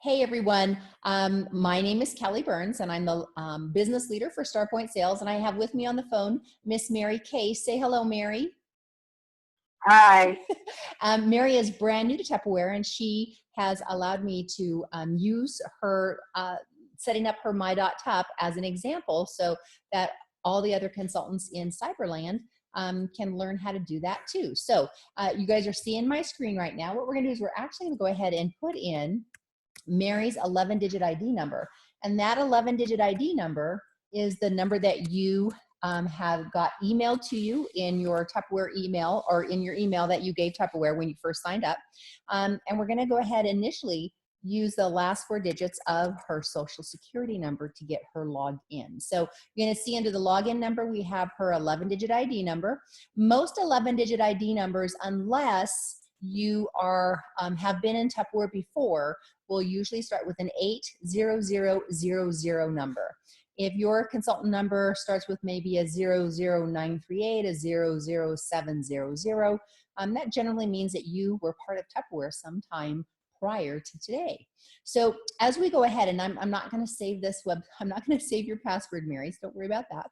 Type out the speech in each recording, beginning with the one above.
Hey everyone, my name is Kelly Burns and I'm the business leader for Starpoint Sales, and I have with me on the phone Miss Mary Case. Say hello, Mary. Hi. Mary is brand new to Tupperware, and she has allowed me to use her setting up her My.Tup as an example so that all the other consultants in Cyberland can learn how to do that too. So you guys are seeing my screen right now. What we're gonna do is we're actually gonna go ahead and put in Mary's 11-digit ID number. And that 11-digit ID number is the number that you have got emailed to you in your Tupperware email, or in your email that you gave Tupperware when you first signed up. And we're going to go ahead and initially use the last 4 digits of her social security number to get her logged in. So you're going to see under the login number, we have her 11-digit ID number. Most 11-digit ID numbers, unless you are have been in Tupperware before, will usually start with an 80000 number. If your consultant number starts with maybe a 00938, a 00700, that generally means that you were part of Tupperware sometime prior to today. So as we go ahead, and I'm not going to save this I'm not going to save your password, Mary, so don't worry about that.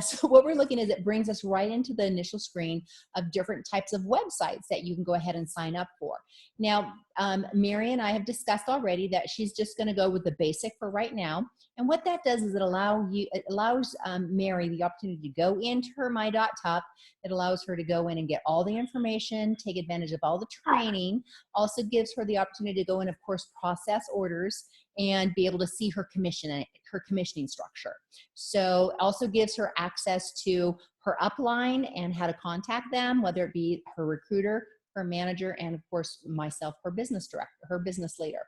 So what we're looking at is it brings us right into the initial screen of different types of websites that you can go ahead and sign up for. Now, Mary and I have discussed already that she's just going to go with the basic for right now. And what that does is it allows Mary the opportunity to go into her My.Tup. It allows her to go in and get all the information, take advantage of all the training, also gives her the opportunity to go in, of course, process orders and be able to see her commissioning structure. So also gives her access to her upline and how to contact them, whether it be her recruiter, her manager, and of course myself, her business director, her business leader.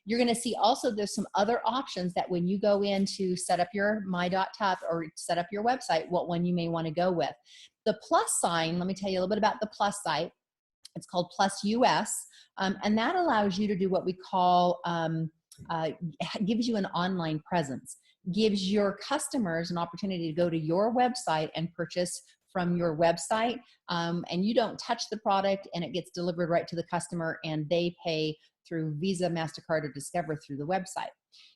You're going to see also there's some other options that when you go in to set up your My.Tup or set up your website, what one you may want to go with. The plus sign, let me tell you a little bit about the plus site. It's called Plus US, and that allows you to do what we call, gives you an online presence, gives your customers an opportunity to go to your website and purchase from your website, and you don't touch the product, and it gets delivered right to the customer, and they pay through Visa, MasterCard, or Discover through the website.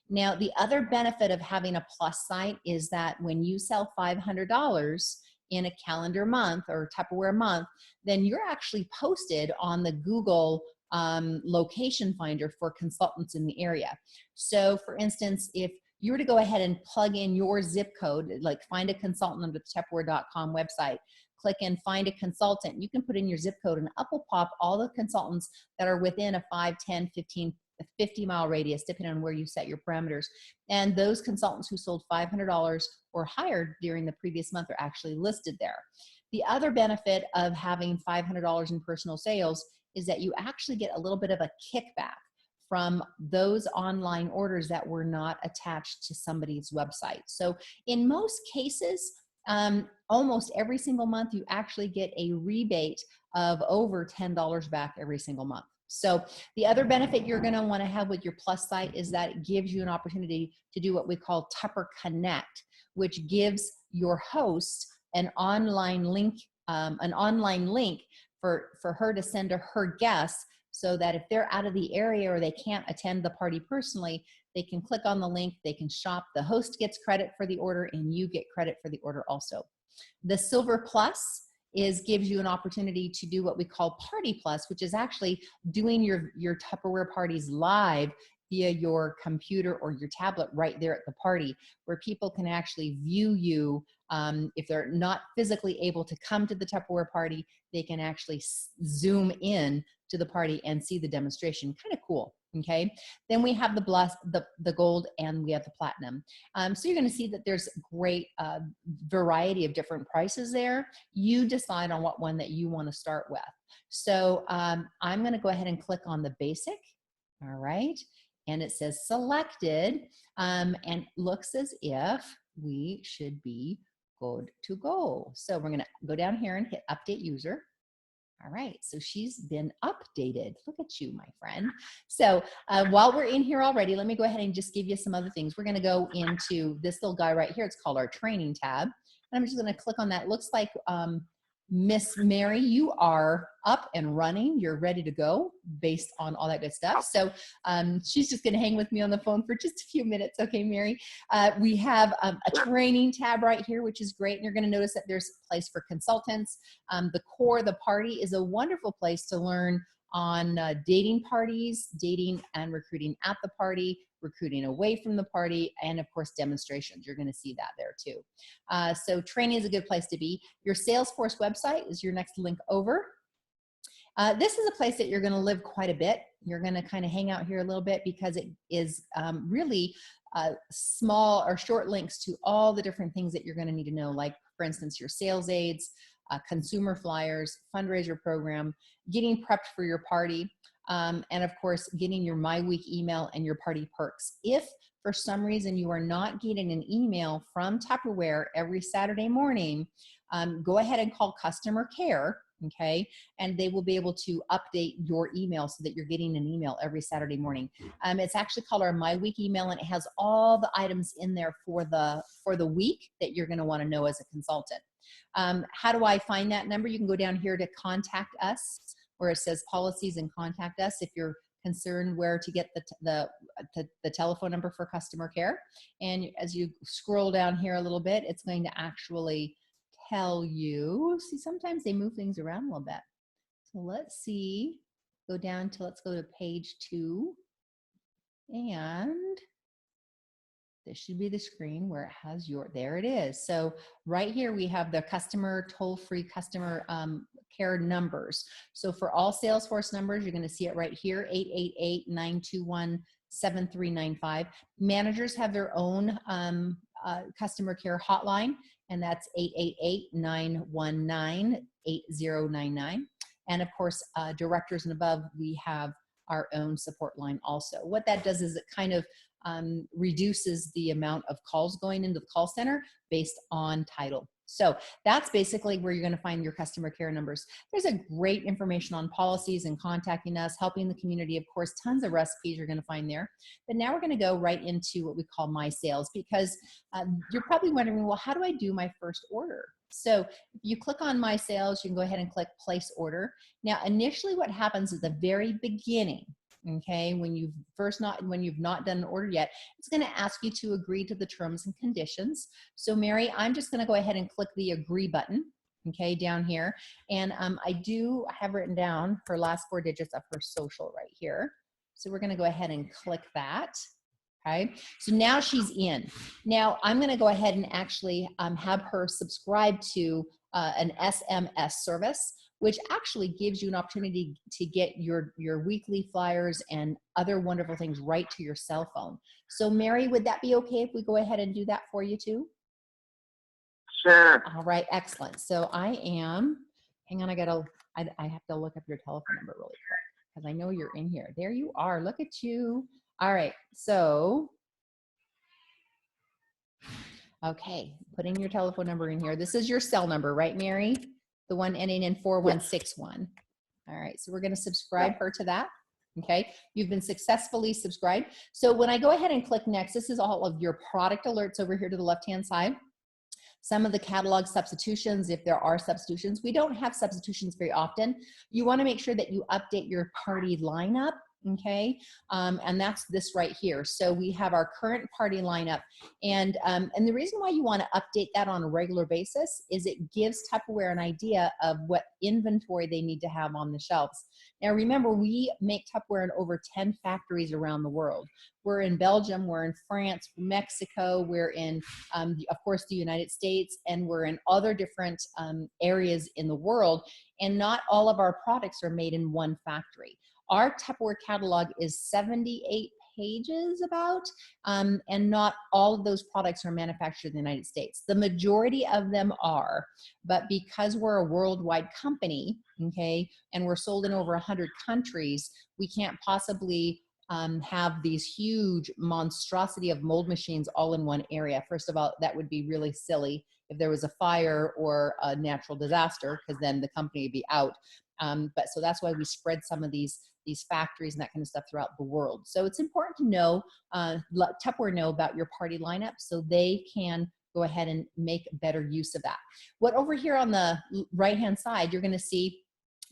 Now, the other benefit of having a plus site is that when you sell $500 in a calendar month or Tupperware month, then you're actually posted on the Google location finder for consultants in the area. So for instance, if you were to go ahead and plug in your zip code, like find a consultant under the Tupperware.com website, click and find a consultant, you can put in your zip code and up will pop all the consultants that are within a 5, 10, 15, 50-mile radius, depending on where you set your parameters. And those consultants who sold $500 or higher during the previous month are actually listed there. The other benefit of having $500 in personal sales is that you actually get a little bit of a kickback from those online orders that were not attached to somebody's website. So in most cases, almost every single month, you actually get a rebate of over $10 back every single month. So the other benefit you're going to want to have with your plus site is that it gives you an opportunity to do what we call Tupper Connect, which gives your host an online link for her to send to her guests, so that if they're out of the area or they can't attend the party personally, they can click on the link, they can shop, the host gets credit for the order, and you get credit for the order also. The Silver Plus gives you an opportunity to do what we call Party Plus, which is actually doing your Tupperware parties live via your computer or your tablet right there at the party, where people can actually view you. If they're not physically able to come to the Tupperware party, they can actually zoom in to the party and see the demonstration. Kind of cool. Okay. Then we have the gold, and we have the platinum. So you're going to see that there's great variety of different prices there. You decide on what one that you want to start with. So I'm going to go ahead and click on the basic. All right. And it says selected, and looks as if we should be good to go. So we're going to go down here and hit update user. All right, so she's been updated. Look at you, my friend. So while we're in here already, let me go ahead and just give you some other things. We're going to go into this little guy right here. It's called our training tab. And I'm just going to click on that. It looks like Miss Mary, you are up and running. You're ready to go based on all that good stuff. So she's just going to hang with me on the phone for just a few minutes. Okay, Mary. We have a training tab right here, which is great. And you're going to notice that there's a place for consultants. The core of the party is a wonderful place to learn on dating parties, dating and recruiting at the party, recruiting away from the party, and of course, demonstrations. You're going to see that there too. So training is a good place to be. Your Salesforce website is your next link over. This is a place that you're going to live quite a bit. You're going to kind of hang out here a little bit because it is really small or short links to all the different things that you're going to need to know, like, for instance, your sales aids, consumer flyers, fundraiser program, getting prepped for your party, and of course, getting your My Week email and your party perks. If for some reason you are not getting an email from Tupperware every Saturday morning, go ahead and call customer care, okay? And they will be able to update your email so that you're getting an email every Saturday morning. It's actually called our My Week email, and it has all the items in there for the week that you're gonna wanna know as a consultant. How do I find that number? You can go down here to contact us, where it says policies, and contact us if you're concerned where to get the telephone number for customer care. And as you scroll down here a little bit, it's going to actually tell you, see, sometimes they move things around a little bit. So let's see, let's go to page 2, and this should be the screen where it has there it is. So right here we have the customer toll-free customer care numbers. So for all Salesforce numbers, you're going to see it right here, 888-921-7395. Managers have their own customer care hotline, and that's 888-919-8099. And of course, directors and above, we have our own support line also. What that does is it kind of reduces the amount of calls going into the call center based on title. So that's basically where you're going to find your customer care numbers. There's a great information on policies and contacting us, helping the community. Of course, tons of recipes you're going to find there. But now we're going to go right into what we call My Sales, because you're probably wondering, well, how do I do my first order? So if you click on My Sales, you can go ahead and click Place Order. Now, initially what happens at the very beginning, okay, when you've not done an order yet, it's going to ask you to agree to the terms and conditions. So Mary, I'm just going to go ahead and click the agree button, okay, down here. And I do have written down her last 4 digits of her social right here. So we're going to go ahead and click that. Okay, so now she's in. Now I'm going to go ahead and actually have her subscribe to an SMS service, which actually gives you an opportunity to get your weekly flyers and other wonderful things right to your cell phone. So Mary, would that be okay if we go ahead and do that for you too? Sure. All right, excellent. So hang on, I have to look up your telephone number really quick because I know you're in here. There you are, look at you. All right, so, okay, putting your telephone number in here. This is your cell number, right, Mary? The one ending in 4161. Yes. All right, so we're going to subscribe her to that. Okay, you've been successfully subscribed. So when I go ahead and click next, this is all of your product alerts over here to the left-hand side. Some of the catalog substitutions, if there are substitutions. We don't have substitutions very often. You want to make sure that you update your party lineup. Okay, and that's this right here. So we have our current party lineup, and the reason why you want to update that on a regular basis is it gives Tupperware an idea of what inventory they need to have on the shelves. Now remember, we make Tupperware in over 10 factories around the world. We're in Belgium, we're in France, Mexico, we're in, of course, the United States, and we're in other different areas in the world, and not all of our products are made in one factory. Our Tupperware catalog is 78 pages about, and not all of those products are manufactured in the United States. The majority of them are, but because we're a worldwide company, okay, and we're sold in over 100 countries, we can't possibly have these huge monstrosity of mold machines all in one area. First of all, that would be really silly if there was a fire or a natural disaster, because then the company would be out. But so that's why we spread some of these factories and that kind of stuff throughout the world. So it's important to know, let Tupperware know about your party lineup so they can go ahead and make better use of that. What over here on the right-hand side, you're going to see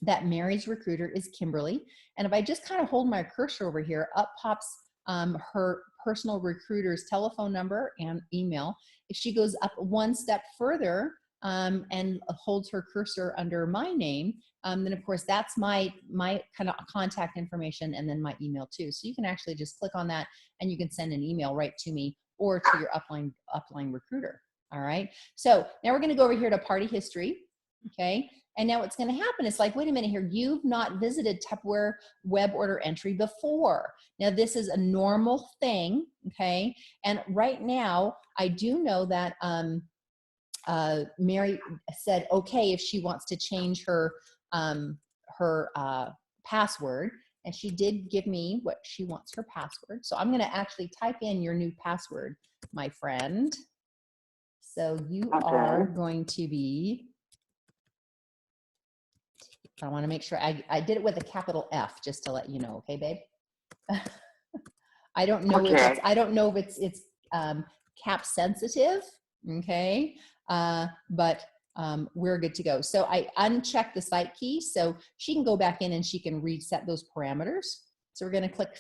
that Mary's recruiter is Kimberly. And if I just kind of hold my cursor over here, up pops her personal recruiter's telephone number and email. If she goes up one step further and holds her cursor under my name, then of course that's my kind of contact information and then my email too. So you can actually just click on that and you can send an email right to me or to your upline recruiter. All right. So now we're going to go over here to party history. Okay. And now what's going to happen is like, wait a minute here, you've not visited Tupperware web order entry before. Now this is a normal thing. Okay. And right now I do know that Mary said, okay, if she wants to change her password, and she did give me what she wants her password. So I'm going to actually type in your new password, my friend. So you are going to be, I want to make sure I did it with a capital F just to let you know. Okay, babe? I don't know if it's cap sensitive. Okay. But we're good to go. So I unchecked the site key so she can go back in and she can reset those parameters. So we're going to click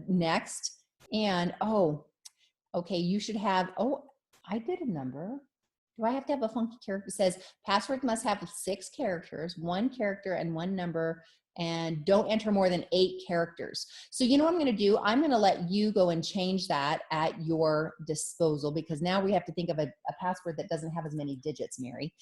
next. And oh, okay, you should have, oh, I did a number. Do I have to have a funky character? It says password must have 6 characters, 1 character and 1 number, and don't enter more than 8 characters. So you know what I'm going to do? I'm going to let you go and change that at your disposal because now we have to think of a password that doesn't have as many digits, Mary.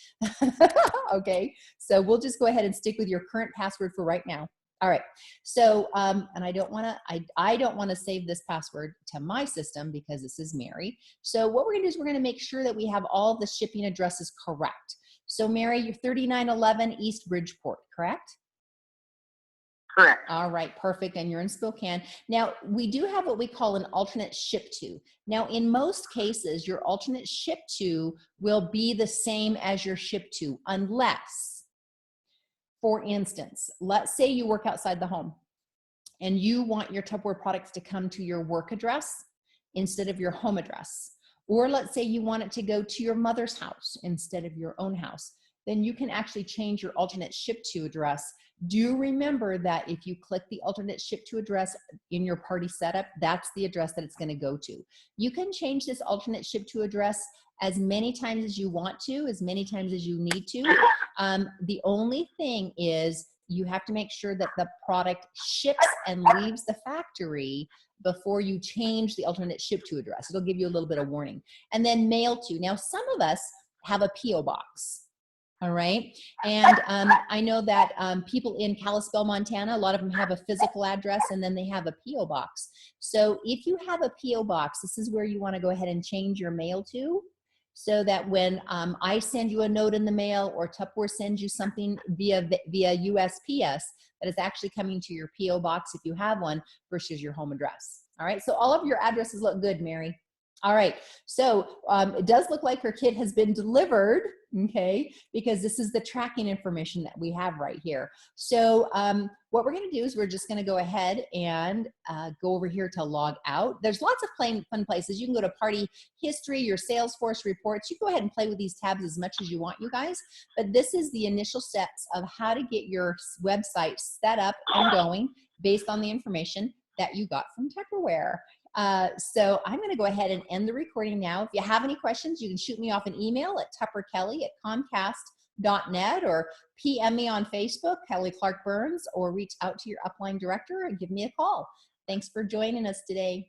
Okay, so we'll just go ahead and stick with your current password for right now. All right, so, and I don't want to save this password to my system because this is Mary. So what we're gonna do is we're gonna make sure that we have all the shipping addresses correct. So Mary, you're 3911 East Bridgeport, correct? Correct. All right, perfect, and you're in Spokane. Now, we do have what we call an alternate ship to. Now, in most cases, your alternate ship to will be the same as your ship to, unless, for instance, let's say you work outside the home and you want your Tupperware products to come to your work address instead of your home address. Or let's say you want it to go to your mother's house instead of your own house. Then you can actually change your alternate ship to address. Do remember that if you click the alternate ship to address in your party setup, that's the address that it's going to go to. You can change this alternate ship to address as many times as you want to, as many times as you need to. The only thing is you have to make sure that the product ships and leaves the factory before you change the alternate ship to address. It'll give you a little bit of warning. And then mail to. Now, some of us have a P.O. box. All right. And I know that people in Kalispell, Montana, a lot of them have a physical address and then they have a P.O. box. So if you have a P.O. box, this is where you want to go ahead and change your mail to, so that when I send you a note in the mail or Tupperware sends you something via USPS, that is actually coming to your P.O. box if you have one versus your home address. All right. So all of your addresses look good, Mary. All right, so it does look like her kit has been delivered, okay, because this is the tracking information that we have right here. So what we're gonna do is we're just gonna go ahead and go over here to log out. There's lots of fun places. You can go to party history, your Salesforce reports. You go ahead and play with these tabs as much as you want, you guys, but this is the initial steps of how to get your website set up and going based on the information that you got from Tupperware. So I'm going to go ahead and end the recording now. If you have any questions, you can shoot me off an email at tupperkelly@comcast.net or PM me on Facebook, Kelly Clark Burns, or reach out to your upline director and give me a call. Thanks for joining us today.